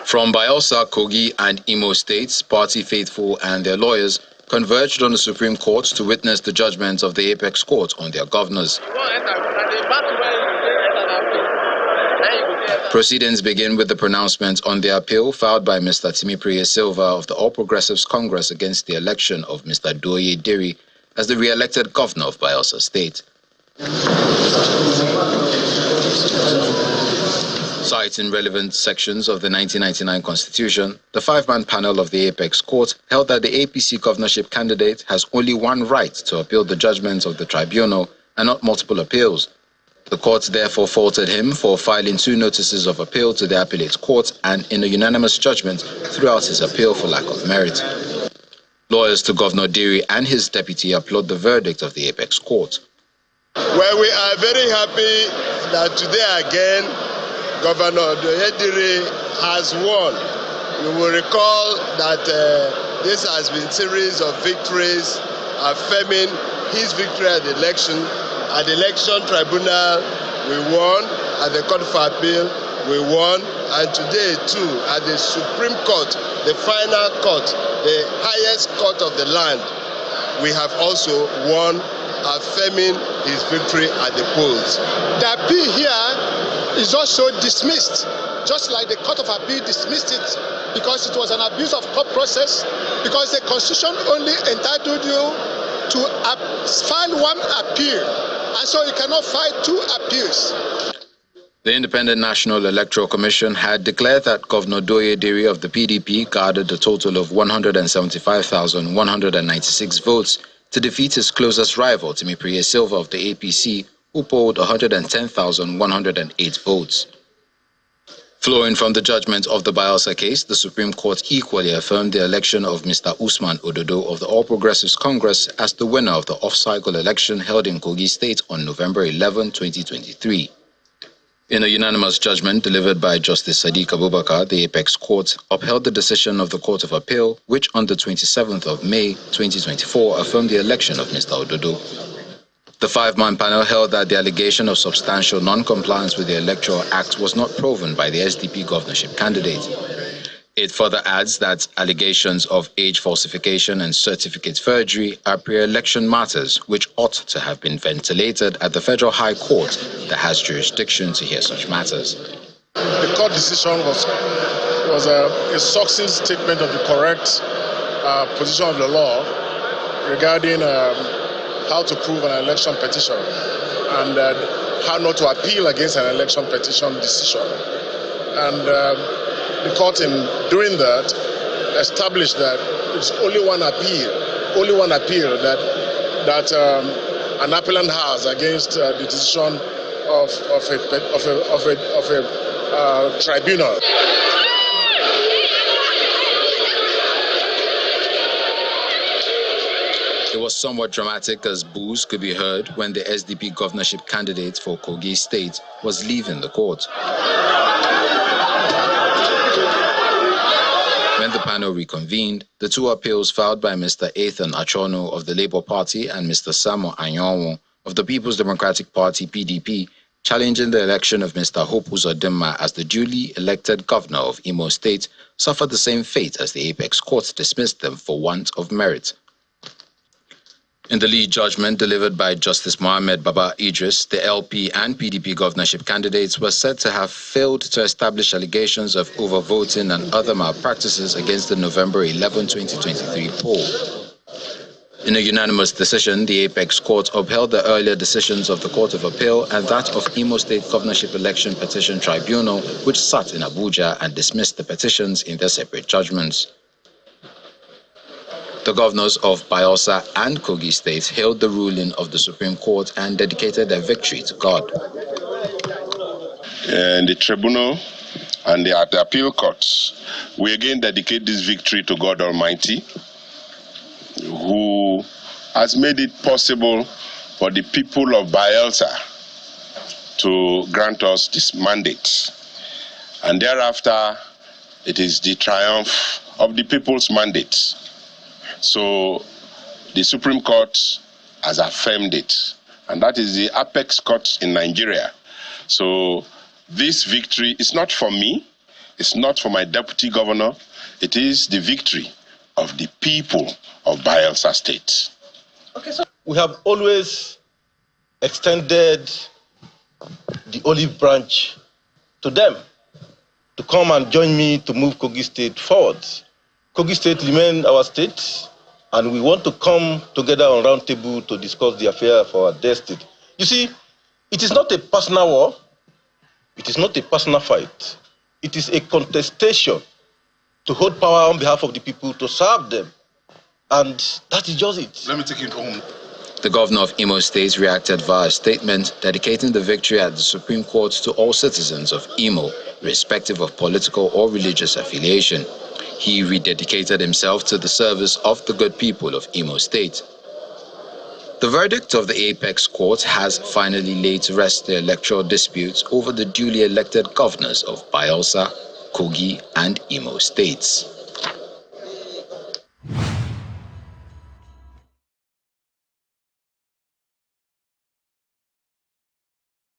From Bayelsa, Kogi and Imo states, party faithful and their lawyers converged on the Supreme Court to witness the judgment of the Apex Court on their governors. Proceedings begin with the pronouncement on the appeal filed by Mr. Timipriye Silva of the All Progressives Congress against the election of Mr. Doye Diri as the re-elected governor of Bayelsa State. Citing relevant sections of the 1999 Constitution, the five-man panel of the Apex Court held that the APC governorship candidate has only one right to appeal the judgments of the tribunal and not multiple appeals. The court therefore faulted him for filing 2 notices of appeal to the appellate court and in a unanimous judgment threw out his appeal for lack of merit. Lawyers to Governor Diri and his deputy applaud the verdict of the Apex Court. Well, we are very happy that today again, Governor Doye Diri has won. You will recall that this has been a series of victories affirming his victory at the election. At the election tribunal, we won. At the Court of Appeal, we won. And today, too, at the Supreme Court, the final court, the highest court of the land, we have also won, affirming his victory at the polls. The appeal here is also dismissed, just like the Court of Appeal dismissed it because it was an abuse of court process, because the Constitution only entitled you to file 1 appeal, and so you cannot file 2 appeals. The Independent National Electoral Commission had declared that Governor Doye Diri of the PDP garnered a total of 175,196 votes to defeat his closest rival, Timipriye Silva of the APC, who polled 110,108 votes. Flowing from the judgment of the Bayelsa case, the Supreme Court equally affirmed the election of Mr. Usman Ododo of the All Progressives Congress as the winner of the off-cycle election held in Kogi State on November 11, 2023. In a unanimous judgment delivered by Justice Sadiq Abubakar, the Apex Court upheld the decision of the Court of Appeal, which on the 27th of May 2024 affirmed the election of Mr. Ododo. The 5-man panel held that the allegation of substantial non-compliance with the Electoral Act was not proven by the SDP governorship candidate. It further adds that allegations of age falsification and certificate forgery are pre-election matters which ought to have been ventilated at the Federal High Court that has jurisdiction to hear such matters. The court decision was a succinct statement of the correct position of the law regarding how to prove an election petition and how not to appeal against an election petition decision. And the court, in doing that, established that it's only one appeal that an appellant has against the decision of a tribunal. It was somewhat dramatic as boos could be heard when the SDP governorship candidate for Kogi State was leaving the court. When the panel reconvened, the 2 appeals filed by Mr. Ethan Achono of the Labour Party and Mr. Samo Anyonwo of the People's Democratic Party PDP challenging the election of Mr. Hope Uzodinma as the duly elected governor of Imo State suffered the same fate as the Apex Court dismissed them for want of merit. In the lead judgment delivered by Justice Mohammed Baba Idris, the LP and PDP governorship candidates were said to have failed to establish allegations of overvoting and other malpractices against the November 11, 2023 poll. In a unanimous decision, the Apex Court upheld the earlier decisions of the Court of Appeal and that of Imo State Governorship Election Petition Tribunal, which sat in Abuja and dismissed the petitions in their separate judgments. The governors of Bayelsa and Kogi states hailed the ruling of the Supreme Court and dedicated their victory to God. And the tribunal and the appeal courts, we again dedicate this victory to God Almighty, who has made it possible for the people of Bayelsa to grant us this mandate. And thereafter, it is the triumph of the people's mandate. So the Supreme Court has affirmed it, and that is the apex court in Nigeria. So this victory is not for me, It's not for my deputy governor. It is the victory of the people of Bayelsa State. Okay, so we have always extended the olive branch to them to come and join me to move Kogi State forward. Kogi State remains our state, and we want to come together on round table to discuss the affair of our dear state. You see, it is not a personal war. It is not a personal fight. It is a contestation to hold power on behalf of the people, to serve them. And that is just it. Let me take you home. The governor of Imo State reacted via a statement dedicating the victory at the Supreme Court to all citizens of Imo, irrespective of political or religious affiliation. He rededicated himself to the service of the good people of Imo State. The verdict of the Apex Court has finally laid to rest the electoral disputes over the duly elected governors of Bayelsa, Kogi, and Imo States.